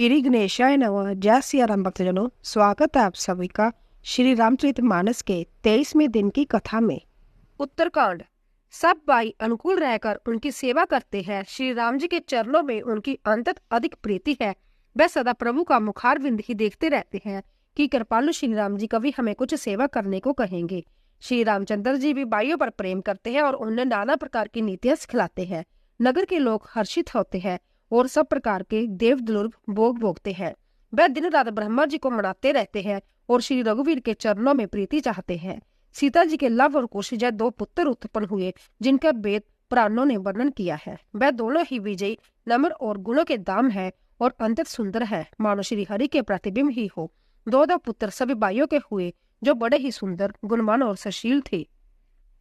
श्री गणेशाय नमः। जय सिया राम भक्तजनों, स्वागत है आप सभी का श्री रामचरितमानस के 23वें दिन की कथा में। उत्तरकांड। सब भाई अनुकूल रहकर उनकी सेवा करते हैं। श्री राम जी के चरणों में उनकी अंतत अधिक प्रीति है। वह सदा प्रभु का मुखारविंद ही देखते रहते हैं कि कृपालु श्री राम जी कभी हमें कुछ सेवा करने को कहेंगे। श्री रामचंद्र जी भी भाइयों पर प्रेम करते हैं और उन्हें नाना प्रकार की नीतियां सिखलाते हैं। नगर के लोग हर्षित होते हैं और सब प्रकार के देव दुर्लभ भोग भोगते हैं। वह दिन रात ब्रह्मा जी को मनाते रहते हैं और श्री रघुवीर के चरणों में प्रीति चाहते हैं। सीता जी के लव और कुश जय 2 पुत्र उत्पन्न हुए, जिनका वेद पुराणों ने वर्णन किया है। वह दोनों ही विजयी, नम्र और गुणों के दाम है और अंतत सुंदर है, मानो श्री हरि के प्रतिबिंब ही हो। 2 पुत्र सभी भाइयों के हुए, जो बड़े ही सुंदर, गुणवान और सुशील थे।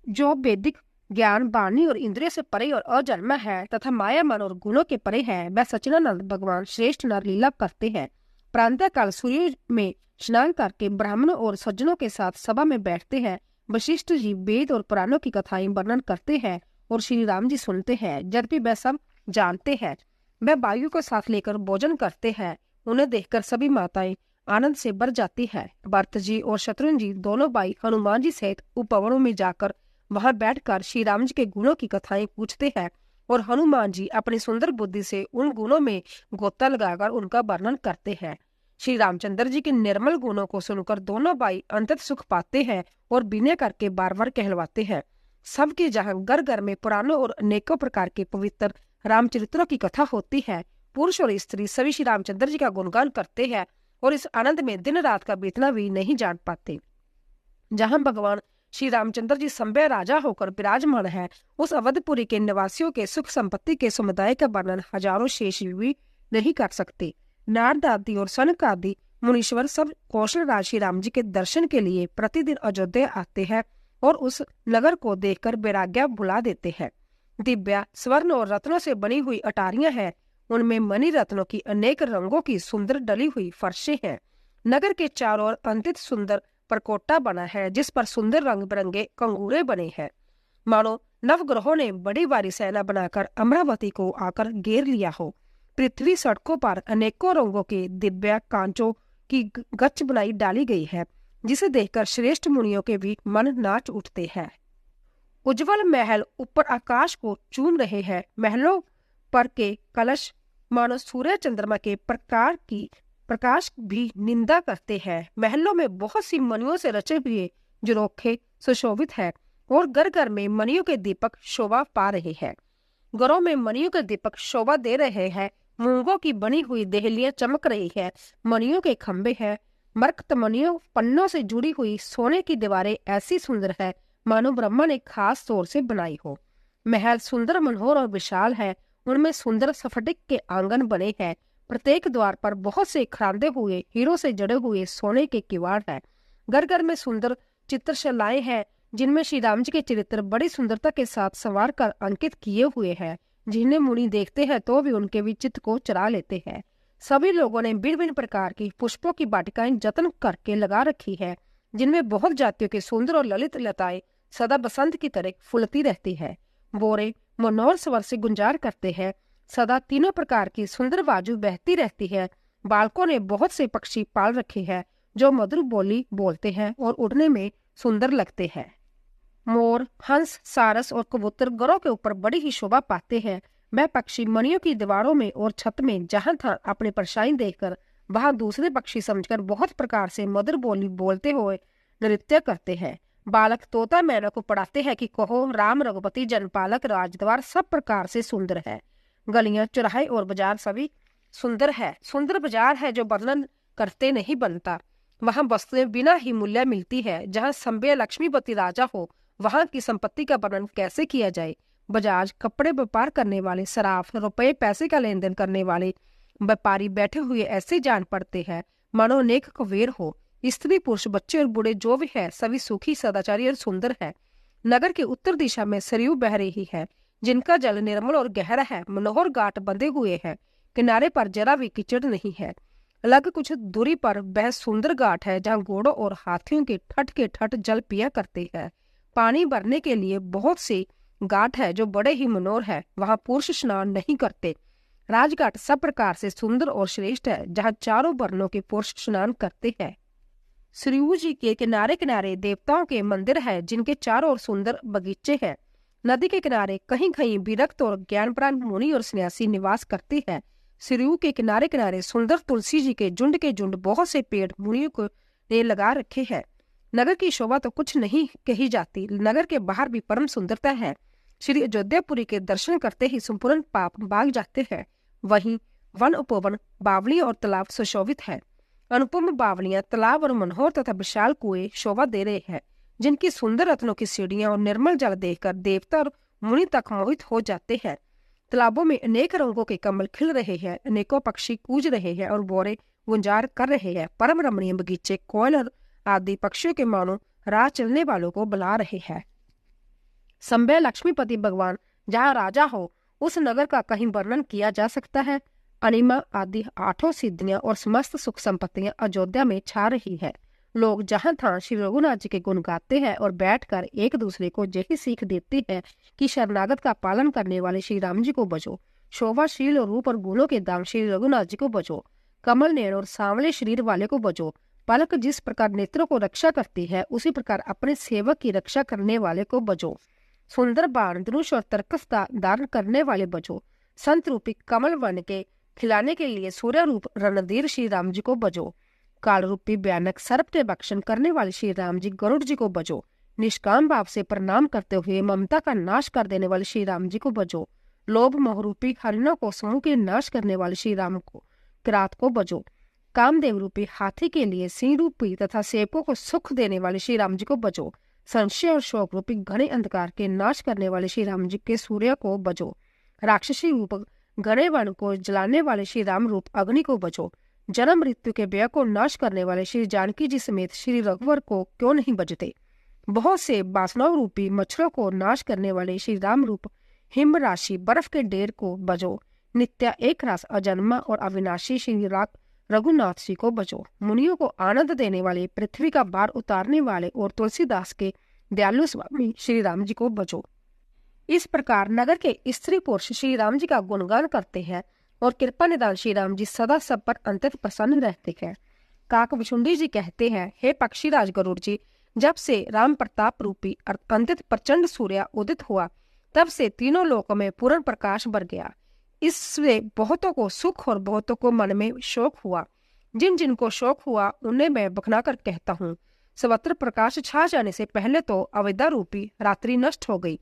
जो वैदिक ज्ञान, वाणी और इंद्रिय से परे और अजन्मा है तथा माया मन और गुणों के परे है। वह सच्चिदानंद भगवान श्रेष्ठ नर लीला करते हैं। प्रातः काल सूर्य में स्नान करके ब्राह्मणों और सज्जनों के साथ सभा में बैठते हैं। वशिष्ठ जी वेद और पुराणों की कथाएं वर्णन करते हैं और श्री राम जी सुनते हैं। यद्यपि वह सब जानते हैं, वह वायु को साथ लेकर भोजन करते हैं। उन्हें देखकर सभी माताएं आनंद से भर जाती है। भरत जी और शत्रुघ्न जी दोनों भाई हनुमान जी सहित उपवनों में जाकर वहां बैठकर श्री राम जी के गुणों की कथाएं पूछते हैं और हनुमान जी अपनी सुंदर बुद्धि से उन गुणों में गोता लगाकर उनका वर्णन करते हैं। श्री रामचंद्र जी के निर्मल गुणों को सुनकर दोनों भाई अंतत सुख पाते हैं और विनय करके बार बार कहलवाते हैं। सबके जहाँ घर घर में पुराणों और अनेकों प्रकार के पवित्र रामचरित्रों की कथा होती है। पुरुष और स्त्री सभी श्री रामचंद्र जी का गुणगान करते हैं और इस आनंद में दिन रात का बीतना भी नहीं जान पाते। जहाँ भगवान श्री रामचंद्र जी संभय राजा होकर विराजमान है, उस अवधपुरी के निवासियों के सुख संपत्ति के समुदाय का वर्णन हजारों शेष भी नहीं कर सकते। नारद आदि और सनक आदि मुनीश्वर सब कौशल राज श्री राम जी के दर्शन के लिए प्रतिदिन अयोध्या आते हैं और उस नगर को देखकर वैराग्य भुला देते हैं। दिव्या स्वर्ण और रत्नों से बनी हुई अटारियां हैं। उनमें मणि रत्नों की अनेक रंगों की सुंदर डली हुई फर्शें हैं। नगर के चारों ओर अंतित सुंदर परकोटा बना है, जिस पर सुंदर रंग बिरंगे कंगूरे बने हैं। मानो नवग्रहों ने बड़ी भारी सेना बनाकर अमरावती को आकर घेर लिया हो। पृथ्वी सड़कों पर अनेकों रंगों के दिव्य कांचों की गच्छ बनाई डाली गई है, जिसे देखकर श्रेष्ठ मुनियों के भी मन नाच उठते हैं। उज्जवल महल ऊपर आकाश को चूम रहे हैं। महलों पर के कलश मानो सूर्य चंद्रमा के प्रकाश भी निंदा करते हैं। महलों में बहुत सी मणियों से रचे हुए झरोखे सुशोभित है और घर घर में मणियों के दीपक शोभा पा रहे हैं। घरों में मणियों के दीपक शोभा दे रहे हैं। मूंगों की बनी हुई देहलियां चमक रही है। मणियों के खंभे हैं। मरकत मणियों पन्नों से जुड़ी हुई सोने की दीवारें ऐसी सुंदर है, मानो ब्रह्मा ने खास तौर से बनाई हो। महल सुंदर, मनोहर और विशाल है। उनमें सुंदर स्फटिक के आंगन बने हैं। प्रत्येक द्वार पर बहुत से खरांदे हुए हीरों से जड़े हुए सोने के किवाड़ हैं। घर घर में सुंदर चित्रशलाएं हैं, जिनमें श्री राम जी के चरित्र बड़ी सुंदरता के साथ संवार कर अंकित किए हुए हैं, जिन्हें मुनि देखते हैं तो भी उनके भी चित्त को चरा लेते हैं। सभी लोगों ने भिन्न भिन्न प्रकार की पुष्पों की वाटिकाएं जतन करके लगा रखी है, जिनमें बहुत जातियों के सुंदर और ललित लताएं सदा बसंत की तरह फूलती रहती है। बोरे मनोहर स्वर से गुंजार करते हैं। सदा तीनों प्रकार की सुंदर बाजू बहती रहती है। बालकों ने बहुत से पक्षी पाल रखे हैं, जो मधुर बोली बोलते हैं और उड़ने में सुंदर लगते हैं। मोर, हंस, सारस और कबूतर घरों के ऊपर बड़ी ही शोभा पाते हैं। वह पक्षी मणियों की दीवारों में और छत में जहां था अपनी परछाई देखकर वहां दूसरे पक्षी समझकर बहुत प्रकार से मधुर बोली बोलते हुए नृत्य करते हैं। बालक तोता मैना को पढ़ाते हैं कि कहो राम रघुपति जनपालक राजद्वार सब प्रकार से सुंदर है। गलियां, चौराहे और बाजार सभी सुंदर है। सुंदर बाजार है जो वर्णन करते नहीं बनता। वहां वस्तुएं बिना ही मूल्य मिलती है। जहां संभय लक्ष्मीपति राजा हो, वहां की संपत्ति का वर्णन कैसे किया जाए। बजाज कपड़े व्यापार करने वाले, सराफ रुपए पैसे का लेन देन करने वाले व्यापारी बैठे हुए ऐसे जान पड़ते हैं मानो अनेक कुबेर हो। स्त्री पुरुष बच्चे और बूढ़े जो भी है सभी सुखी, सदाचारी और सुंदर है। नगर के उत्तर दिशा में सरयू बह रही है, जिनका जल निर्मल और गहरा है। मनोहर घाट बंधे हुए हैं। किनारे पर जरा भी कीचड़ नहीं है। अलग कुछ दूरी पर वह सुंदर घाट है, जहाँ घोड़ों और हाथियों के ठट जल पिया करते हैं। पानी भरने के लिए बहुत से घाट है जो बड़े ही मनोहर है। वहां पुरुष स्नान नहीं करते। राजघाट सब प्रकार से सुंदर और श्रेष्ठ है, जहाँ चारों वर्णों के पुरुष स्नान करते हैं। सरयू जी के किनारे किनारे देवताओं के मंदिर है, जिनके चारों ओर सुंदर बगीचे हैं। नदी के किनारे कहीं कहीं विरक्त और ज्ञानप्राण मुनि और सन्यासी निवास करते हैं। सरयू के किनारे किनारे सुंदर तुलसी जी के झुंड बहुत से पेड़ मुनियों को ने लगा रखे हैं। नगर की शोभा तो कुछ नहीं कही जाती। नगर के बाहर भी परम सुंदरता है। श्री अयोध्यापुरी के दर्शन करते ही संपूर्ण पाप भाग जाते हैं। वहीं वन उपवन, बावली और तालाब सुशोभित है। अनुपम बावलियां, तालाब और मनोहर तथा विशाल कुएं शोभा दे रहे हैं, जिनकी सुंदर रत्नों की सीढ़ियां और निर्मल जल देखकर देवता और मुनि तक मोहित हो जाते हैं। तालाबों में अनेक रंगों के कमल खिल रहे हैं, अनेकों पक्षी कूज रहे हैं और बोरे गुंजार कर रहे हैं। परम रमणीय बगीचे कोयल आदि पक्षियों के मानो राह चलने वालों को बुला रहे हैं। संभय लक्ष्मीपति भगवान जहाँ राजा हो, उस नगर का कहीं वर्णन किया जा सकता है। अनिमा आदि 8 सिद्धियां और समस्त सुख संपत्तियां अयोध्या में छा रही है। लोग जहाँ था श्री रघुनाथ जी के गुण गाते हैं और बैठकर एक दूसरे को यही सीख देते हैं कि शरणागत का पालन करने वाले श्री राम जी को बचो, शोभाशील और रूप और गुणों के दाम श्री रघुनाथ जी को बचो, कमल नयन और सांवले शरीर वाले को बचो। पलक जिस प्रकार नेत्रों को रक्षा करती है, उसी प्रकार अपने सेवक की रक्षा करने वाले को बचो। सुंदर बाण, धनुष और तरकस धारण करने वाले बचो। संत रूपी कमल वन के खिलाने के लिए सूर्य रूप रणधीर श्री राम जी को बचो। काल रूपी भयानक सर्प के भक्षण करने वाले श्री राम जी गरुड़ जी को बचो। निष्काम भाव से प्रणाम करते हुए ममता का नाश कर देने वाले श्री राम जी को बचो। लोभ मोह रूपी हरिणों को समूह के नाश करने वाले श्री राम को किरात को बचो। कामदेव रूपी हाथी के लिए सिंह रूपी तथा सेवकों को सुख देने वाले श्री राम जी को बचो। संशय और शोक रूपी घने अंधकार के नाश करने वाले श्री राम जी के सूर्य को बचो। राक्षसी रूप घने वन को जलाने वाले श्री राम रूप अग्नि को बचो। जन्म मृत्यु के व्यय को नाश करने वाले श्री जानकी जी समेत श्री रघुवर को क्यों नहीं बचते। बहुत से वासनाओं रूपी मच्छरों को नाश करने वाले श्री राम रूप हिम राशि बर्फ के ढेर को बचो। नित्य एक रास अजन्मा और अविनाशी श्री रघुनाथ जी को बचो। मुनियों को आनंद देने वाले, पृथ्वी का भार उतारने वाले और तुलसीदास के दयालु स्वामी श्री राम जी को बचो। इस प्रकार नगर के स्त्री पुरुष श्री राम जी का गुणगान करते हैं और कृपा निदान श्री राम जी सदा सब पर अंतत प्रसन्न रहते हैं। काक विशुंडी जी कहते हैं, हे पक्षीराज गरुड़ जी, जब से राम प्रताप रूपी अंतत प्रचंड सूर्य उदित हुआ, तब से तीनों लोकों में पूर्ण प्रकाश भर गया। इससे बहुतों को सुख और बहुतों को मन में शोक हुआ। जिन जिनको शोक हुआ उन्हें मैं बखना कर कहता हूँ। सर्वत्र प्रकाश छा जाने से पहले तो अविद्या रूपी रात्रि नष्ट हो गई,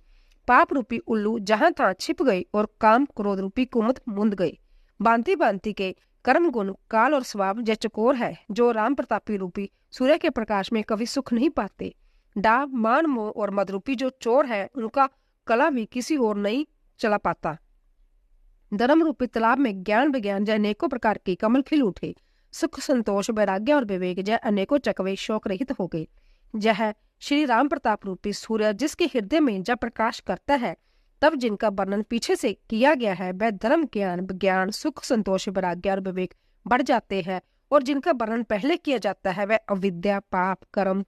पाप रूपी उल्लू जहाँ तहाँ छिप गई और काम क्रोध रूपी कुमुद मुंद गई। भांति भांति के कर्म गुण, काल और स्वभाव जय चकोर है, जो राम प्रतापी रूपी सूर्य के प्रकाश में कभी सुख नहीं पाते। डाव, मान, मोह और मद रूपी जो चोर है, उनका कला भी किसी और नहीं चला पाता। धर्म रूपी तालाब में ज्ञान विज्ञान जय अनेकों प्रकार के कमल खिल उठे। सुख संतोष वैराग्य और विवेक जय अनेकों चकवे शोक रहित हो गए। यह श्री राम प्रताप रूपी सूर्य जिसके हृदय में जब प्रकाश करता है, तब जिनका वर्णन पीछे से किया गया है, वह धर्म ज्ञान विज्ञान सुख संतोष वैराग्य और विवेक बढ़ जाते हैं, और जिनका वर्णन पहले किया जाता है, वह अविद्या, पाप, कर्म,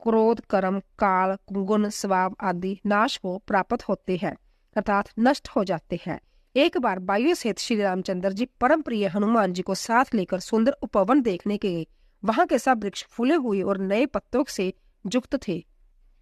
क्रोध, कर्म, काल, गुण, स्वभाव आदि नाश को प्राप्त होते हैं, अर्थात नष्ट हो जाते हैं। एक बार वायु सहित श्री रामचंद्र जी परम प्रिय हनुमान जी को साथ लेकर सुंदर उपवन देखने के गए। वहां के सब वृक्ष फूले हुए और नए पत्तों से युक्त थे।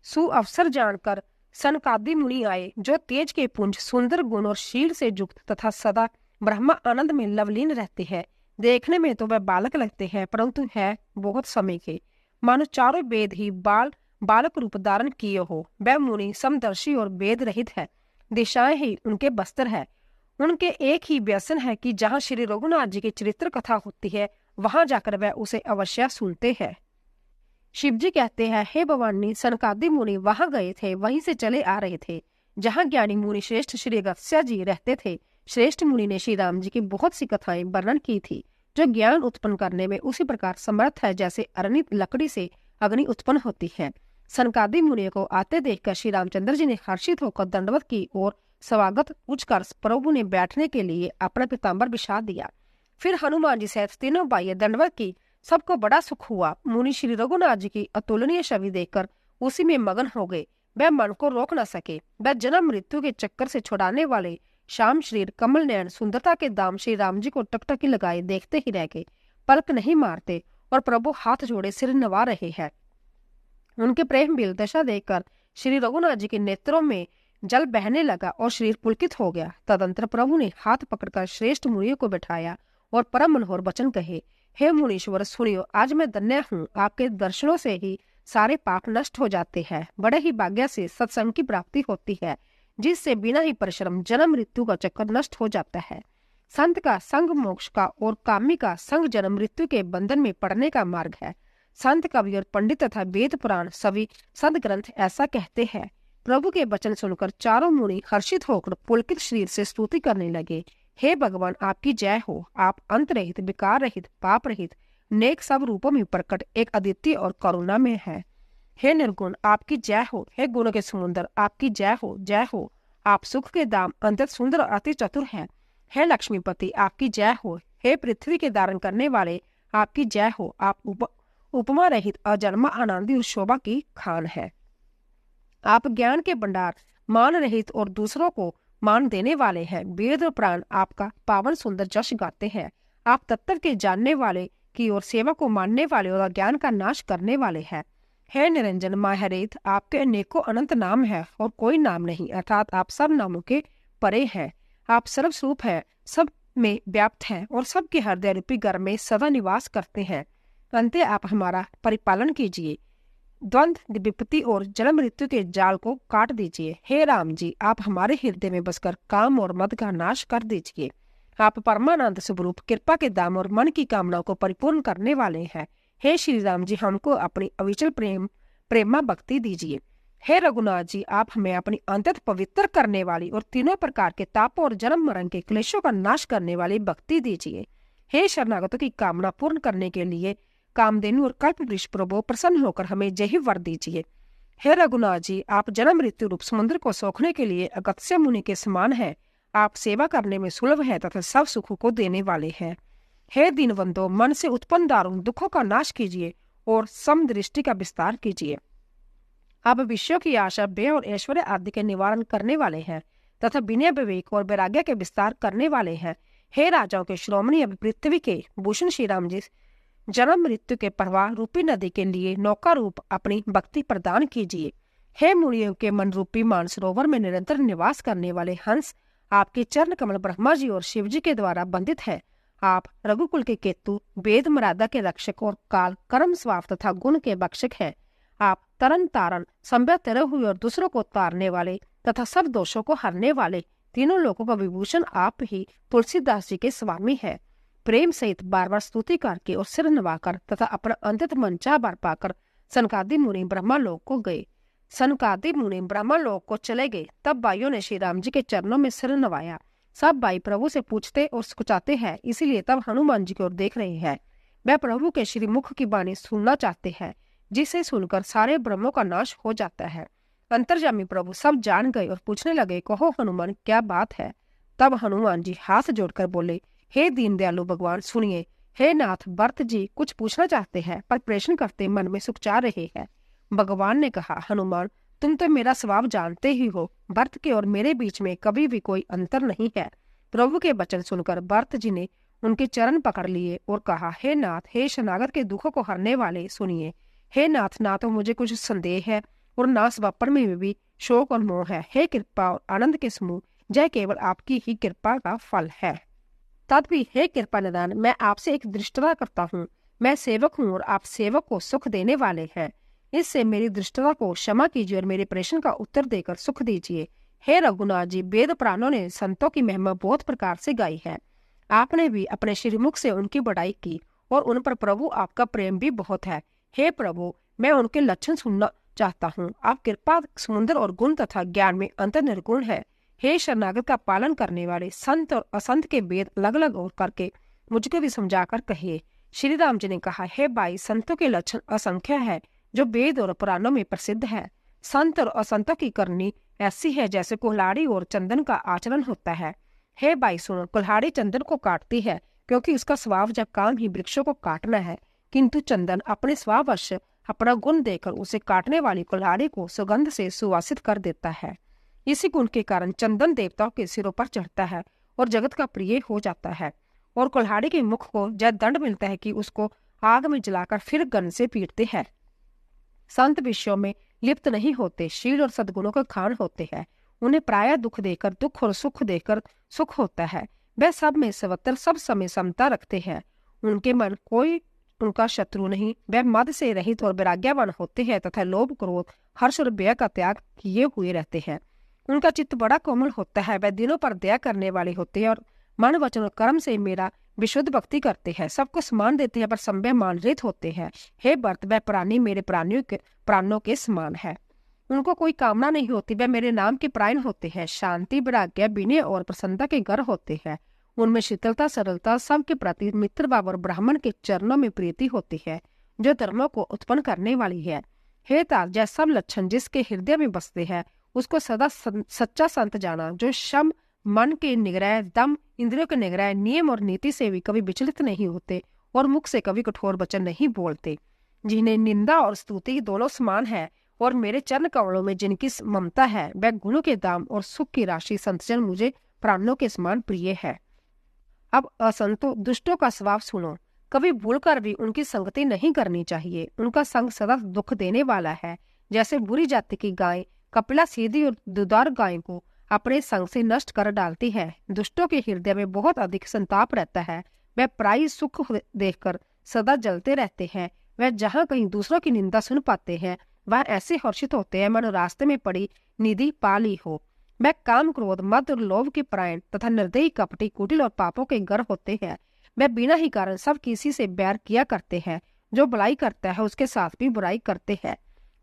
सुअवसर जानकर सनकादि मुनि आए, जो तेज के पुंज, सुंदर गुण और शील से युक्त तथा सदा ब्रह्मा आनंद में लवलीन रहते हैं। देखने में तो वह बालक लगते हैं, परंतु है बहुत समय के, मानो चारों वेद ही बालक रूप धारण किए हो। वह मुनि समदर्शी और वेद रहित है, दिशाएं ही उनके बस्तर है। उनके एक ही व्यसन है कि जहाँ श्री रघुनाथ जी की चरित्र कथा होती है, वहां जाकर वह उसे अवश्य सुनते हैं। शिव जी कहते हैं, हे भवानी, सनकादि मुनि वहां गए थे, वहीं से चले आ रहे थे जहाँ ज्ञानी मुनि श्रेष्ठ श्री अगस्त्य जी रहते थे। श्रेष्ठ मुनि ने श्री राम जी की बहुत सी कथाएं वर्णन की थी, जो ज्ञान उत्पन्न करने में उसी प्रकार समर्थ है जैसे अरनित लकड़ी से अग्नि उत्पन्न होती है। सनकादि मुनि को आते देखकर श्री रामचंद्र जी ने हर्षित होकर दंडवत की और स्वागत पूछकर प्रभु ने बैठने के लिए अपना पीताम्बर बिछा दिया। फिर हनुमान जी सहित तीनों भाई दंडवत की। सबको बड़ा सुख हुआ। मुनि श्री रघुनाथ जी की अतुलनीय छवि देखकर उसी में मगन हो गए। वह मन को रोक न सके। वह जन्म मृत्यु के चक्कर से छुड़ाने वाले श्याम शरीर, कमल नयन, सुंदरता के दाम श्री राम जी को टकटकी लगाए देखते ही रह गए, पलक नहीं मारते और प्रभु हाथ जोड़े सिर नवा रहे हैं। उनके प्रेम बिल दशा देखकर श्री रघुनाथ जी के नेत्रों में जल बहने लगा और शरीर पुलकित हो गया। तदंतर प्रभु ने हाथ पकड़कर श्रेष्ठ मुनियों को बैठाया और परम मनोहर वचन कहे, हे मुनीश्वर सुनियो, आज मैं धन्य हूँ, आपके दर्शनों से ही सारे पाप नष्ट हो जाते हैं। बड़े ही भाग्य से सत्संग की प्राप्ति होती है, जिससे बिना ही परिश्रम जन्म मृत्यु का चक्कर नष्ट हो जाता है। संत का संग मोक्ष का और कामी का संग जन्म मृत्यु के बंधन में पड़ने का मार्ग है। संत, कवि और पंडित तथा वेद पुराण सभी संत ग्रंथ ऐसा कहते हैं। प्रभु के वचन सुनकर चारों मुनि हर्षित होकर पुलकित शरीर से स्तुति करने लगे। हे भगवान, आपकी जय हो। आप अंत रहित, विकार रहित, पाप रहित, नेक सब रूपों में प्रकट एक अद्वितीय और करुणा में है। हे निर्गुण, आपकी जय हो। हे गुणों के समुद्र, आपकी जय हो, जय हो। आप सुख के दाम, अत्यंत सुंदर और अति चतुर है। हे लक्ष्मीपति, आपकी जय हो। हे पृथ्वी के धारण करने वाले, आपकी जय हो। आप उपमा रहित, अजन्मा, आनंदी और शोभा की खान है। आप ज्ञान के भंडार, मान रहित और दूसरों को मान देने वाले हैं। वेद और प्राण आपका पावन सुंदर जश गाते हैं। आप तत्व के जानने वाले की और सेवा को मानने वाले और अज्ञान का नाश करने वाले हैं। हे निरंजन, माहरेत, आपके अनेकों अनंत नाम है और कोई नाम नहीं, अर्थात आप सब नामों के परे हैं। आप सर्वस्वरूप है, सब में व्याप्त हैं और सबके हृदय रूपी घर में सदा निवास करते हैं। अंते आप हमारा परिपालन कीजिए, द्वंद्व, विपत्ति और जन्म मृत्यु के जाल को काट दीजिए। हे राम जी, आप हमारे हृदय में बसकर काम और मद का नाश कर दीजिए। आप परमानंद स्वरूप, कृपा के दाम और मन की कामनाओं को परिपूर्ण करने वाले हैं। हे श्री राम जी, हमको अपनी अविचल प्रेमा भक्ति दीजिए। हे रघुनाथ जी, आप हमें अपनी अंतत पवित्र करने वाली और तीनों प्रकार के तापों और जन्म मरण के क्लेशों का नाश करने वाली भक्ति दीजिए। हे शरणागतों की कामना पूर्ण करने के लिए कामधेनु और कल्प वृक्ष प्रभु प्रसन्न होकर हमें यही वर दीजिए। हे रघुनाथ जी, आप जन्म मृत्यु रूप समुद्र को सोखने के लिए अगस्त्य मुनि के समान है। आप सेवा करने में सुलभ है तथा सब सुखों को देने वाले हैं। हे दीनबंधो, मन से उत्पन्न दारुण दुखों का नाश कीजिए और समदृष्टि का विस्तार कीजिए। आप विषयों की आशा, व्यय और ऐश्वर्य आदि के निवारण करने वाले हैं तथा विनय, विवेक और वैराग्य के विस्तार करने वाले हैं। हे राजाओं के शिरोमणि, अब पृथ्वी के भूषण श्री राम जी, जन्म मृत्यु के प्रवाह रूपी नदी के लिए नौका रूप अपनी भक्ति प्रदान कीजिए। हे मुनियों के मन रूपी मानसरोवर में निरंतर निवास करने वाले हंस, आपके चरण कमल ब्रह्मा जी और शिव जी के द्वारा बंधित है। आप रघुकुल के केतु, वेद मर्यादा के रक्षक और काल, कर्म, स्वार्थ तथा गुण के बक्षक हैं। आप तरन तारण, संभव तरह हुए और दूसरों को तारने वाले तथा सब दोषों को हरने वाले, तीनों लोगों का विभूषण आप ही तुलसीदास जी के स्वामी है। प्रेम सहित बार बार स्तुति करके और सिर नवाकर तथा अपना अंतित मन चाह बार पाकर सनकादि मुनि ब्रह्मा लोक को गए। सनकादि मुनि ब्रह्मा लोक को चले गए। तब भाइयों ने श्री राम जी के चरणों में सिर नवाया। सब भाई प्रभु से पूछते और सुचाते हैं, इसीलिए तब हनुमान जी की ओर देख रहे हैं। वह प्रभु के श्री मुख की वाणी सुनना चाहते हैं, जिसे सुनकर सारे ब्रह्मों का नाश हो जाता है। अंतर्जामी प्रभु सब जान गए और पूछने लगे, कहो हनुमान, क्या बात है? तब हनुमान जी हाथ जोड़कर बोले, हे दीन दयालु भगवान, सुनिए। हे नाथ, भरत जी कुछ पूछना चाहते हैं पर प्रश्न करते मन में सुखचा रहे हैं। भगवान ने कहा, हनुमान, तुम तो मेरा स्वभाव जानते ही हो। भरत के और मेरे बीच में कभी भी कोई अंतर नहीं है। प्रभु के वचन सुनकर भरत जी ने उनके चरण पकड़ लिए और कहा, हे नाथ, हे शरणागत के दुखों को हरने वाले, सुनिए। हे नाथ, ना तो मुझे कुछ संदेह है और ना स्वप्न में भी शोक और मोह है। हे कृपा और आनंद के समूह, जय केवल आपकी ही कृपा का फल है। तथापि हे कृपा निदान, मैं आपसे एक दृष्टता करता हूँ। मैं सेवक हूँ और आप सेवक को सुख देने वाले हैं। इससे मेरी दृष्टता को क्षमा कीजिए और मेरे प्रश्न का उत्तर देकर सुख दीजिए। हे रघुनाथ जी, वेद पुराणों ने संतों की महिमा बहुत प्रकार से गाई है। आपने भी अपने श्रीमुख से उनकी बड़ाई की और उन पर प्रभु आपका प्रेम भी बहुत है। हे प्रभु, मैं उनके लक्षण सुनना चाहता हूँ। आप कृपा, समुद्र और गुण तथा ज्ञान में अंतर निर्गुण है। हे शरणागत का पालन करने वाले, संत और असंत के भेद अलग अलग और करके मुझको भी समझाकर कहिए। श्री राम जी ने कहा, हे भाई, संतों के लक्षण असंख्य है जो वेद और पुराणों में प्रसिद्ध है। संत और असंतों की करनी ऐसी है जैसे कुल्हाड़ी और चंदन का आचरण होता है। हे भाई सुनो, कुल्हाड़ी चंदन को काटती है क्योंकि उसका स्वभाव जब काम ही वृक्षों को काटना है, किंतु चंदन अपने स्वभाववश अपना गुण देकर उसे काटने वाली कुल्हाड़ी को सुगंध से सुवासित कर देता है। इसी गुण के कारण चंदन देवताओं के सिरों पर चढ़ता है और जगत का प्रिय हो जाता है, और कुल्हाड़ी के मुख को यह दंड मिलता है कि उसको आग में जलाकर फिर गन से पीटते हैं। संत विषयों में लिप्त नहीं होते, शील और सद्गुणों के खान होते हैं। उन्हें प्रायः दुख देकर दुख और सुख देकर सुख होता है। वह सब में सर्वत्र सब समय समता रखते हैं। उनके मन कोई उनका शत्रु नहीं। वह मद से रहित और वैराग्यवान होते हैं तथा लोभ, क्रोध, हर्ष और व्यय का त्याग किए हुए रहते हैं। उनका चित्त बड़ा कोमल होता है। वह दिनों पर दया करने वाले होते हैं और मन, वचन और कर्म से मेरा विशुद्ध भक्ति करते हैं। सबको समान देते हैं पर संयमान्वित रहित होते हैं। हे भरत, वह प्राणी मेरे प्राणों के समान है। उनको कोई कामना नहीं होती। वह मेरे नाम के प्राण होते हैं। शांति, वैराग्य, विनय और प्रसन्नता के घर होते हैं। उनमें शीतलता, सरलता, सबके प्रति मित्र भाव और ब्राह्मण के चरणों में प्रीति होती है, जो धर्मों को उत्पन्न करने वाली है। हे तात, यह सब लक्षण जिसके हृदय में बसते हैं उसको सदा सच्चा संत जाना, जो शम, मन के निग्रह, दम, इंद्रियों के निग्रह, नियम और नीति से भी कभी विचलित नहीं होते और मुख से कभी कठोर वचन नहीं बोलते, जिन्हें निंदा और स्तुति दोनों समान है, और मेरे चरण कमलों में जिनकी ममता है, वह गुणों के दाम और सुख की राशि संतजन मुझे प्राणों के समान प्रिय है। अब असंतो दुष्टों का स्वभाव सुनो। कभी भूलकर भी उनकी संगति नहीं करनी चाहिए। उनका संग सदा दुख देने वाला है। जैसे बुरी जाति की गाय कपिला सीधी और दुधार गाय को अपने संग से नष्ट कर डालती है। दुष्टों के हृदय में बहुत अधिक संताप रहता है। वह पराई सुख देखकर सदा जलते रहते हैं। वह जहाँ कहीं दूसरों की निंदा सुन पाते हैं वह ऐसे हर्षित होते हैं मानो रास्ते में पड़ी निधि पा ली हो। वह काम, क्रोध, मद और लोभ के परायण तथा निर्दयी, कपटी, कुटिल और पापों के घर होते हैं। वह बिना ही कारण सब किसी से बैर किया करते हैं। जो बुराई करता है उसके साथ भी बुराई करते हैं।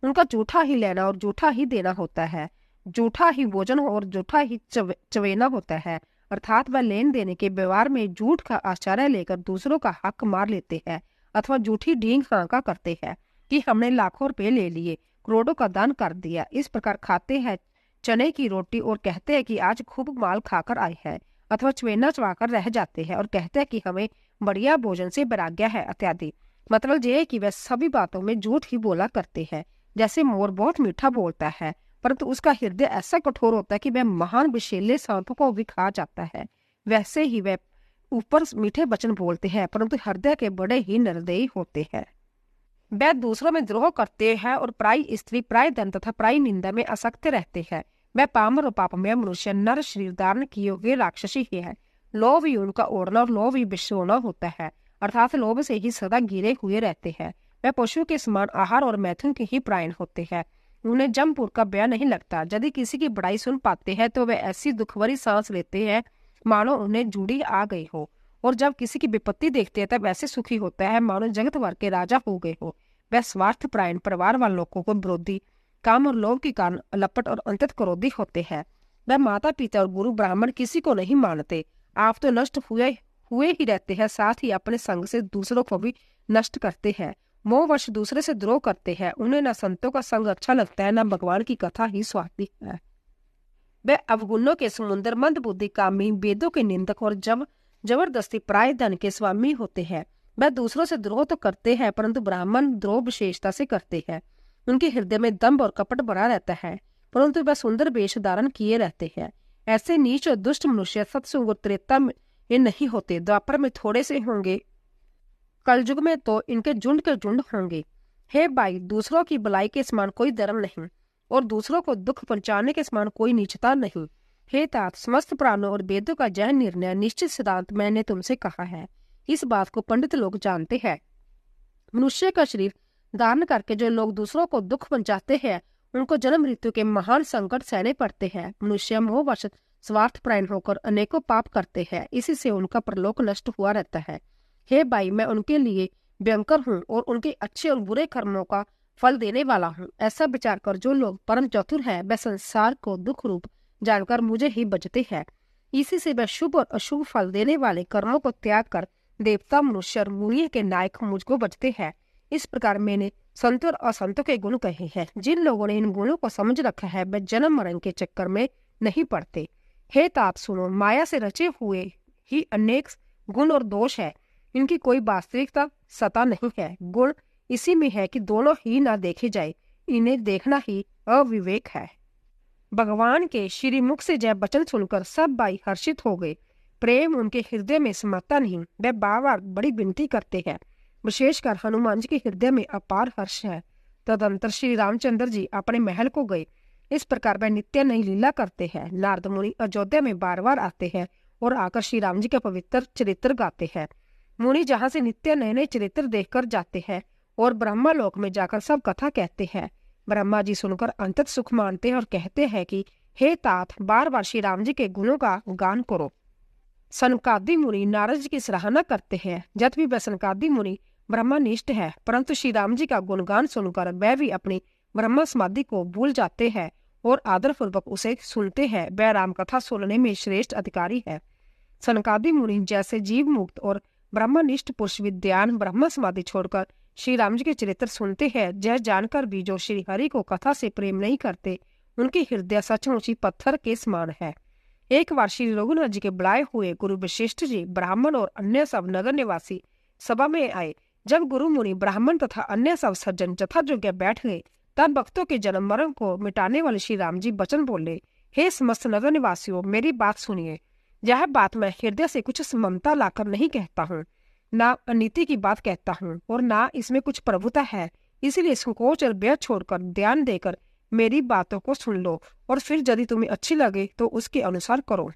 उनका जूठा ही लेना और जूठा ही देना होता है। जूठा ही भोजन और जूठा ही चवेना होता है। अर्थात वह लेन देने के व्यवहार में झूठ का आश्रय लेकर दूसरों का हक मार लेते हैं अथवा झूठी ढींग हाँका करते हैं कि हमने लाखों रुपए ले लिए, करोड़ों का दान कर दिया। इस प्रकार खाते हैं चने की रोटी और कहते हैं कि आज खूब माल खाकर आए हैं, अथवा चवेना चबाकर रह जाते हैं और कहते हैं कि हमें बढ़िया भोजन से वैराग्य है इत्यादि। मतलब यह है कि वह सभी बातों में झूठ ही बोला करते हैं। जैसे मोर बहुत मीठा बोलता है परंतु उसका हृदय ऐसा कठोर होता है कि वह महान विषैले सांपों को भी खा जाता है, वैसे ही वह ऊपर मीठे वचन बोलते हैं परंतु हृदय के बड़े ही निर्दयी होते हैं। वह दूसरों में द्रोह करते हैं और प्राय स्त्री, प्राय धन तथा प्राय निंदा में आसक्त रहते हैं। वह पामर और पापमय मनुष्य नर शरीर धारण किए हुए राक्षसी ही है। लोभ ही उनका ओढ़ना और लोभ ही बिछोना होता है, अर्थात लोभ से ही सदा घिरे हुए रहते हैं। वह पशु के समान आहार और मैथुन के ही प्राण होते हैं। उन्हें जमपुर का ब्याह नहीं लगता। यदि किसी की बड़ाई सुन पाते हैं तो वे ऐसी दुखभरी सांस लेते हैं मानो उन्हें जूड़ी आ गई हो, और जब किसी की विपत्ति देखते हैं तब ऐसे सुखी होता है मानो जगत भर के राजा हो गए हो। वह स्वार्थ प्रायण, परिवार वाले लोगों को विरोधी, काम और लोभ के कारण लपट और अंतत क्रोधी होते हैं। वह माता पिता और गुरु ब्राह्मण किसी को नहीं मानते। आप तो नष्ट हुए ही रहते हैं, साथ ही अपने संग से दूसरों को भी नष्ट करते हैं। मोहवश दूसरे से द्रोह करते हैं। उन्हें न संतों का संग अच्छा लगता है न भगवान की कथा ही स्वादी है। वे अवगुणों के समुद्र, मंद बुद्धि, कामी, वेदों के निंदक और जबरदस्ती प्राय धन के स्वामी होते हैं। वह दूसरों से द्रोह तो करते हैं परंतु ब्राह्मण द्रोह विशेषता से करते हैं। उनके हृदय में दंभ और कपट भरा रहता है परंतु वह सुंदर वेश धारण किए रहते हैं। ऐसे नीच और दुष्ट मनुष्य सत्संग और त्रेता में नहीं होते। द्वापर में थोड़े से होंगे, कलयुग में तो इनके झुंड के झुंड होंगे। हे भाई, दूसरों की भलाई के समान कोई धर्म नहीं और दूसरों को दुख पहुंचाने के समान कोई नीचता नहीं। हे तात, समस्त प्राणों और वेदों का यह निर्णय निश्चित सिद्धांत मैंने तुमसे कहा है। इस बात को पंडित लोग जानते हैं। मनुष्य का शरीर धारण करके जो लोग दूसरों को दुख पहुंचाते हैं उनको जन्म मृत्यु के महान संकट सहने पड़ते हैं। मनुष्य मोहवश स्वार्थपरायण होकर अनेकों पाप करते हैं, इसी से उनका परलोक नष्ट हुआ रहता है। हे भाई, मैं उनके लिए भयंकर हूँ और उनके अच्छे और बुरे कर्मों का फल देने वाला हूँ। ऐसा विचार कर जो लोग परम चतुर है वह संसार को दुख रूप जानकर मुझे ही बचते हैं। इसी से वह शुभ और अशुभ फल देने वाले कर्मों को त्याग कर देवता, मनुष्य और मुनियों के नायक मुझको बचते हैं। इस प्रकार मैंने संतों और असंतों के गुण कहे हैं। जिन लोगों ने इन गुणों को समझ रखा है वे जन्म मरण के चक्कर में नहीं पड़ते। हे तात, सुनो, माया से रचे हुए ही अनेक गुण और दोष है। इनकी कोई वास्तविकता सता नहीं है। गुण इसी में है कि दोनों ही ना देखे जाए, इन्हें देखना ही अविवेक है। भगवान के श्री मुख से जय वचन सुनकर सब भाई हर्षित हो गए। प्रेम उनके हृदय में समाता नहीं। वे बार बार बड़ी विनती करते हैं। विशेषकर हनुमान जी के हृदय में अपार हर्ष है। तदंतर श्री रामचंद्र जी अपने महल को गए। इस प्रकार वह नित्य नई लीला करते हैं। नारद मुनि अयोध्या में बार बार आते हैं और आकर श्री राम जी के पवित्र चरित्र गाते हैं। मुनि जहाँ से नित्य नए नए चरित्र देखकर जाते हैं और ब्रह्मा लोक में जाकर सब कथा कहते हैं। ब्रह्मा जी सुनकर अंतत सुख मानते हैं और कहते हैं कि हे तात, बार बार श्री राम जी के गुणों का गान करो। सनकादि मुनि नारद जी की सराहना करते हैं। जब भी वह सनकादि मुनि ब्रह्मनिष्ठ है, परंतु श्री राम जी का गुणगान सुनकर वह भी अपनी ब्रह्म समाधि को भूल जाते हैं और आदर पूर्वक उसे सुनते हैं। वह राम कथा सुनने में श्रेष्ठ अधिकारी है। सनकादि मुनि जैसे जीव मुक्त और ब्रह्मनिष्ठ पुरुष विद्यान ब्रह्म समाधि छोड़कर श्री राम जी के चरित्र सुनते हैं। यह जानकर भी जो श्री हरि को कथा से प्रेम नहीं करते, उनके हृदय सचमुच ही पत्थर के समान है। एक बार श्री रघुनाथ जी के बुलाए हुए गुरु वशिष्ठ जी, ब्राह्मण और अन्य सब नगर निवासी सभा में आए। जब गुरु मुनि, ब्राह्मण तथा अन्य सब सज्जन यथायोग्य बैठ गए, तब भक्तों के जन्म मरण को मिटाने वाले श्री राम जी वचन बोले। हे समस्त नगर निवासियों, मेरी बात सुनिए। यह बात मैं हृदय से कुछ समता लाकर नहीं कहता हूँ, ना अनीति की बात कहता हूँ और ना इसमें कुछ प्रभुता है। इसलिए संकोच और व्यय छोड़कर ध्यान देकर मेरी बातों को सुन लो और फिर यदि तुम्हें अच्छी लगे तो उसके अनुसार करो।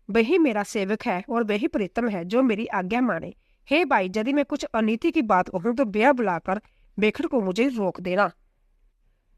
वही मेरा सेवक है और वही प्रीतम है जो मेरी आज्ञा माने। हे भाई, यदि मैं कुछ अनीति की बात कहूँ तो व्यय बुलाकर बेखड़ को मुझे रोक देना।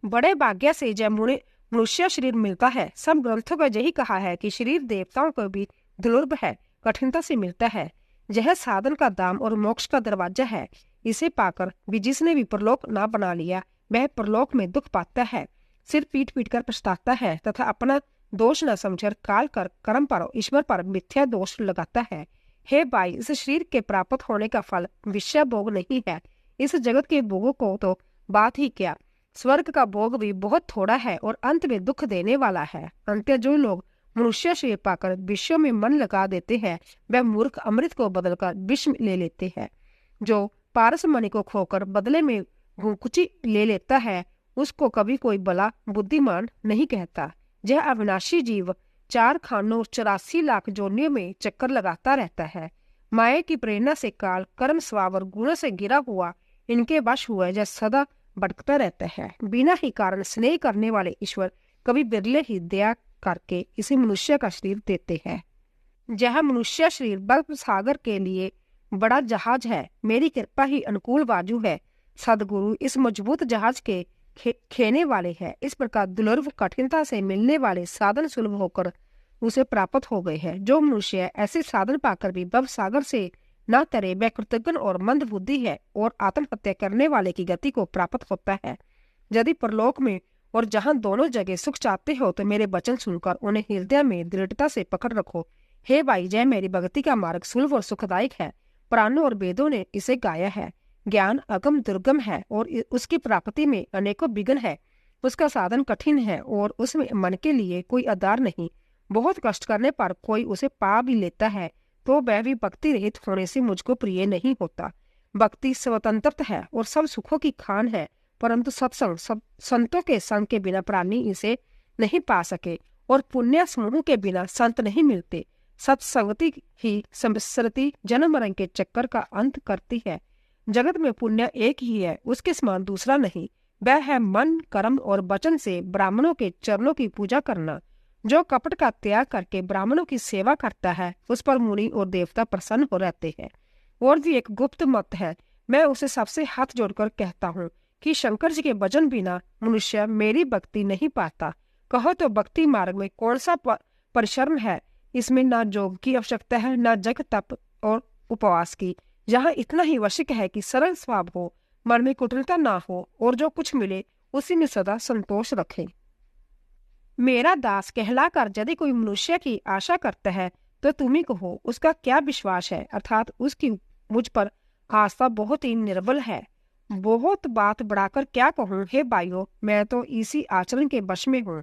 बड़े भाग्य से जब मनुष्य शरीर मिलता है। सब ग्रंथों का यही कहा है कि शरीर देवताओं को भी दुर्लभ है, कठिनता से मिलता है। यह साधन का दाम और मोक्ष का दरवाजा है। इसे पाकर भी जिसने भी परलोक ना बना लिया, वह परलोक में दुख पाता है, सिर पीट पीट कर पछताता है तथा अपना दोष न समझकर काल कर कर्म पर ईश्वर पर मिथ्या दोष लगाता है। हे भाई, इस शरीर के प्राप्त होने का फल विषय भोग नहीं है। इस जगत के भोगों को तो बात ही क्या, स्वर्ग का भोग भी बहुत थोड़ा है और अंत में दुख देने वाला है। अंत जो लोग मनुष्य शरीर पाकर विषयों में मन लगा देते हैं, वह मूर्ख अमृत को बदलकर विष ले लेते हैं। जो पारस मणि को खोकर बदले में घुंकुची ले लेता है, उसको कभी कोई भला बुद्धिमान नहीं कहता। यह अविनाशी जीव 4 खानों 84 लाख जोनियों में चक्कर लगाता रहता है। माया की प्रेरणा से काल कर्म स्वभाव और गुणों से घिरा हुआ इनके वश हुआ यह सदा भटकता रहता है। बिना ही कारण स्नेह करने वाले ईश्वर कभी बिरले ही दया करके इसे मनुष्य का शरीर देते हैं। यह मनुष्य शरीर भव सागर के लिए बड़ा जहाज है। मेरी कृपा ही अनुकूल बाजू है। सदगुरु इस मजबूत जहाज के खेने वाले हैं। इस प्रकार दुर्लभ कठिनता से मिलने वाले साधन सुलभ होकर उसे प्राप्त हो गए हैं। जो मनुष्य ऐसे साधन पाकर भी भव सागर से न तरे, वह कृतज्ञ और मंद बुद्धि है और आत्महत्या करने वाले की गति को प्राप्त होता है। यदि परलोक में और जहाँ दोनों जगह सुख चाहते हो तो मेरे वचन सुनकर उन्हें हृदय में दृढ़ता से पकड़ रखो। हे भाई, जय मेरी भक्ति का मार्ग सुलभ और सुखदायक है। पुराणों और वेदों ने इसे गाया है। ज्ञान अगम दुर्गम है और उसकी प्राप्ति में अनेकों विघ्न है। उसका साधन कठिन है और उसमें मन के लिए कोई आधार नहीं। बहुत कष्ट करने पर कोई उसे पा भी लेता है तो वह भी भक्ति रहित होने से मुझको प्रिय नहीं होता। भक्ति स्वतंत्र है और सब सुखों की खान है, परंतु सत्संग संतों के संग के बिना प्राणी इसे नहीं पा सके और पुण्य समूह के बिना संत नहीं मिलते। सत्संगति ही संस्कृति जन्म मरण के चक्कर का अंत करती है। जगत में पुण्य एक ही है, उसके समान दूसरा नहीं। वह है मन, कर्म और वचन से ब्राह्मणों के चरणों की पूजा करना। जो कपट का त्याग करके ब्राह्मणों की सेवा करता है, उस पर मुनि और देवता प्रसन्न हो रहते हैं। और भी एक गुप्त मत है, मैं उसे सबसे हाथ जोड़कर कहता हूँ कि शंकर जी के भजन बिना मनुष्य मेरी भक्ति नहीं पाता। कहो तो भक्ति मार्ग में कौन सा परिश्रम है? इसमें ना योग की आवश्यकता है, ना जग तप और उपवास की। यहाँ इतना ही आवश्यक है कि सरल स्वभाव हो, मन में कुटिलता ना हो और जो कुछ मिले उसी में सदा संतोष रखे। मेरा दास कहलाकर यदि कोई मनुष्य की आशा करता है तो तुम ही कहो उसका क्या विश्वास है, अर्थात उसकी मुझ पर आस्था बहुत ही निर्बल है। बहुत बात बढ़ाकर क्या कहूँ हे भाइयों, मैं तो इसी आचरण के वश में हूँ।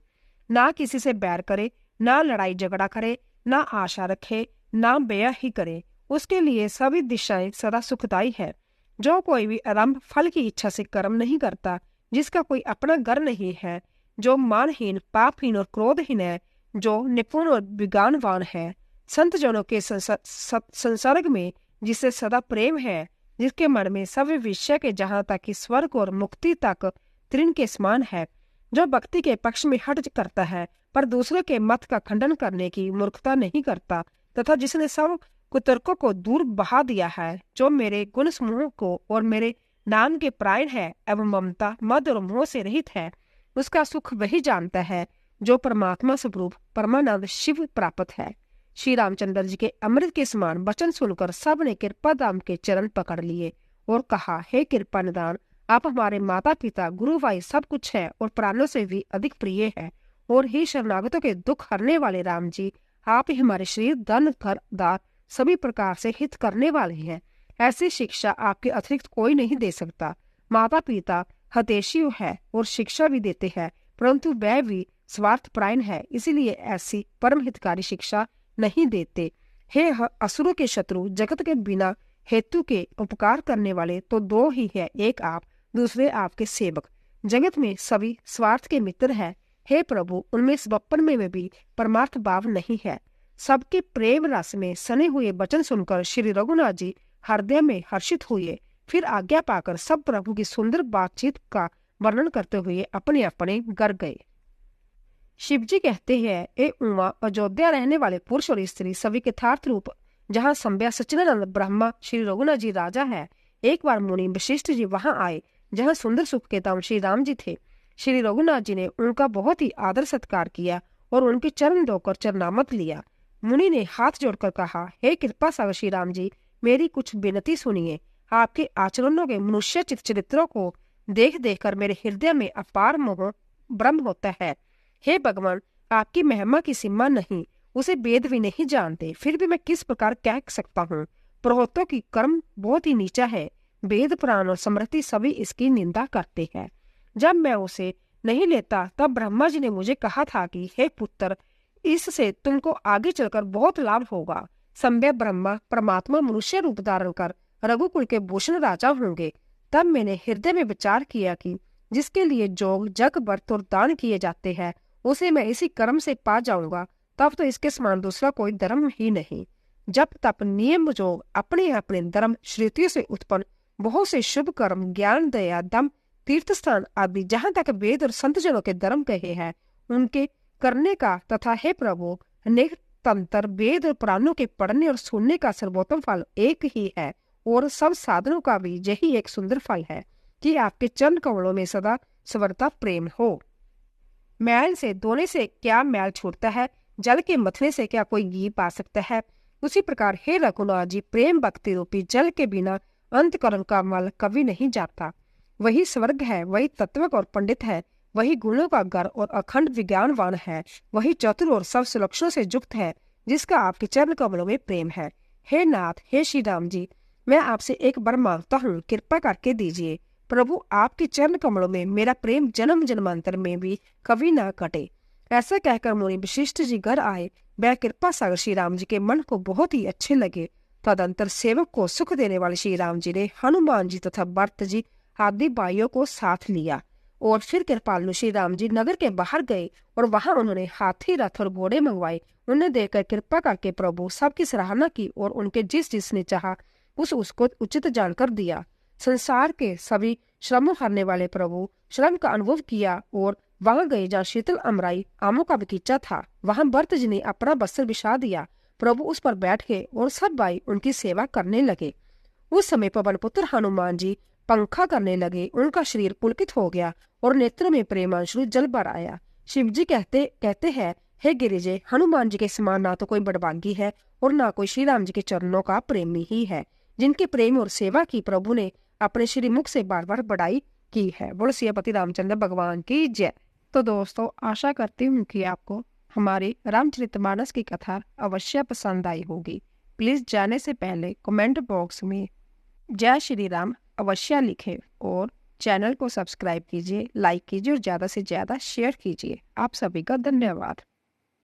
ना किसी से बैर करे, ना लड़ाई झगड़ा करे, ना आशा रखे, ना व्यय ही करे। उसके लिए सभी दिशाएं सदा सुखदायी है। जो कोई भी आरंभ फल की इच्छा से कर्म नहीं करता, जिसका कोई अपना घर नहीं है, जो मानहीन, पापहीन और क्रोधहीन है, जो निपुण और विज्ञानवान है, संत जनों के संसर्ग में जिसे सदा प्रेम है, जिसके मन में सब विषय के जहाँ तक कि स्वर्ग और मुक्ति तक तृण के समान है, जो भक्ति के पक्ष में हट करता है पर दूसरे के मत का खंडन करने की मूर्खता नहीं करता, तथा जिसने सब कुतर्कों को दूर बहा दिया है, जो मेरे गुण समूह को और मेरे नाम के प्राण है एवं ममता, मद और मोह से रहित है, उसका सुख वही जानता है जो परमात्मा स्वरूप परमानंद शिव प्राप्त है। श्री रामचंद्र जी के अमृत के समान वचन सुनकर सब ने कृपा धाम के चरण पकड़ लिए और कहा, हे कृपा निदान, आप हमारे माता पिता, गुरु भाई सब कुछ है और प्राणों से भी अधिक प्रिय है। और हे शरणागतों के दुख हरने वाले राम जी, आप ही हमारे शरीर, धन, घर, दार सभी प्रकार से हित करने वाले हैं। ऐसी शिक्षा आपके अतिरिक्त कोई नहीं दे सकता। माता पिता हतेशी है और शिक्षा भी देते हैं, परंतु वह भी स्वार्थपरायण है, इसीलिए ऐसी परम हितकारी शिक्षा नहीं देते। हे असुरों के शत्रु, जगत के बिना हेतु के उपकार करने वाले तो दो ही है, एक आप, दूसरे आपके सेवक। जगत में सभी स्वार्थ के मित्र है। हे प्रभु, उनमें स्वप्न में भी परमार्थ भाव नहीं है। सबके प्रेम रस में सने हुए वचन सुनकर श्री रघुनाथ जी हृदय में हर्षित हुए। फिर आज्ञा पाकर सब प्रभु की सुंदर बातचीत का वर्णन करते हुए अपने अपने घर गए। शिव जी कहते हैं, ए उमा, अयोध्या रहने वाले पुरुष और स्त्री सभी के यथार्थ रूप जहाँ संभ्या सच्चिदानंद ब्रह्मा श्री रघुनाथ जी राजा है। एक बार मुनि वशिष्ठ जी वहां आए, जहाँ सुंदर सुख के धाम श्री राम जी थे। श्री रघुनाथ जी ने उनका बहुत ही आदर सत्कार किया और उनके चरण धोकर चरणामत लिया। मुनि ने हाथ जोड़कर कहा, हे कृपा सागर श्री राम जी, मेरी कुछ विनती सुनिए। आपके आचरणों के मनुष्य चरित्रों को देख देख कर मेरे हृदय में अपार मोह भ्रम होता है। हे भगवान, आपकी महिमा की सीमा नहीं, उसे वेद भी नहीं जानते, फिर भी मैं किस प्रकार कह सकता हूँ। पुरोहितों की कर्म बहुत ही नीचा है, वेद पुराण और स्मृति सभी इसकी निंदा करते हैं। जब मैं उसे नहीं लेता तब ब्रह्मा जी ने मुझे कहा था कि हे पुत्र, इससे तुमको आगे चलकर बहुत लाभ होगा। संभव ब्रह्मा परमात्मा मनुष्य रूप धारण कर रघुकुल के भूषण राजा होंगे। तब मैंने हृदय में विचार किया कि जिसके लिए जोग, जग, व्रत और दान किए जाते हैं उसे मैं इसी कर्म से पा जाऊंगा, तब तो इसके समान दूसरा कोई धर्म ही नहीं। जब तप, नियम, जोग अपने अपने धर्म श्रुतियों से उत्पन्न बहुत से शुभ कर्म, ज्ञान, दया, दम, तीर्थ स्थान आदि जहाँ तक वेद और संत जनों के धर्म कहे हैं उनके करने का, तथा हे प्रभु, अनेक तंत्र, वेद और पुराणों के पढ़ने और सुनने का सर्वोत्तम फल एक ही है और सब साधनों का भी यही एक सुंदर फल है कि आपके चरण कमलों में सदा सवरता प्रेम हो। मैल से धोने से क्या मैल छूटता है, जल के मथने से क्या कोई घी पा सकता है। उसी प्रकार हे रघुनाथ जी, प्रेम भक्ति रूपी जल के बिना अंतकरण का मल कभी नहीं जाता। वही स्वर्ग है, वही तत्वक और पंडित है, वही गुणों का घर और अखंड विज्ञानवान है, वही चतुर और सब सुलक्षणों से युक्त है, जिसका आपके चरण कमलों में प्रेम है। हे नाथ, हे श्री राम जी, मैं आपसे एक बार मांगता हूँ, कृपा करके दीजिए। प्रभु, आपके चरण कमलों में मेरा प्रेम जन्म जन्मांतर में भी कभी ना कटे। ऐसा कहकर मुनि वशिष्ठ जी घर आए। वह कृपा सागर श्री राम जी के मन को बहुत ही अच्छे लगे। तदंतर सेवक को सुख देने वाले श्री राम जी ने हनुमान जी तथा भरत जी आदि भाइयों को साथ लिया और फिर कृपालु श्री राम जी नगर के बाहर गए और वहां उन्होंने हाथी, रथ और घोड़े मंगवाए। उन्हें देखकर कृपा करके प्रभु सबकी सराहना की और उनके जिसने चाहा उसको उचित जानकर दिया। संसार के सभी श्रम हरने वाले प्रभु श्रम का अनुभव किया और वहां गए जहाँ शीतल अमराई आमों का बगीचा था। वहां भरत जी ने अपना वस्त्र बिछा दिया। प्रभु उस पर बैठ गए और सब भाई उनकी सेवा करने लगे। उस समय पवन पुत्र हनुमान जी पंखा करने लगे। उनका शरीर पुलकित हो गया और नेत्र में प्रेमांशु जल भर आया। शिव जी कहते हैं, हे गिरिजे, हनुमान जी के समान ना तो कोई बड़भागी है और ना कोई श्री राम जी के चरणों का प्रेमी ही है, जिनके प्रेम और सेवा की प्रभु ने अपने श्री मुख से बार बार बड़ाई की है। बोलो सियापति रामचंद्र भगवान की जय। तो दोस्तों, आशा करती हूँ कि आपको हमारी रामचरितमानस की कथा अवश्य पसंद आई होगी। प्लीज जाने से पहले कमेंट बॉक्स में जय श्री राम अवश्य लिखें और चैनल को सब्सक्राइब कीजिए, लाइक कीजिए और ज़्यादा से ज़्यादा शेयर कीजिए। आप सभी का धन्यवाद।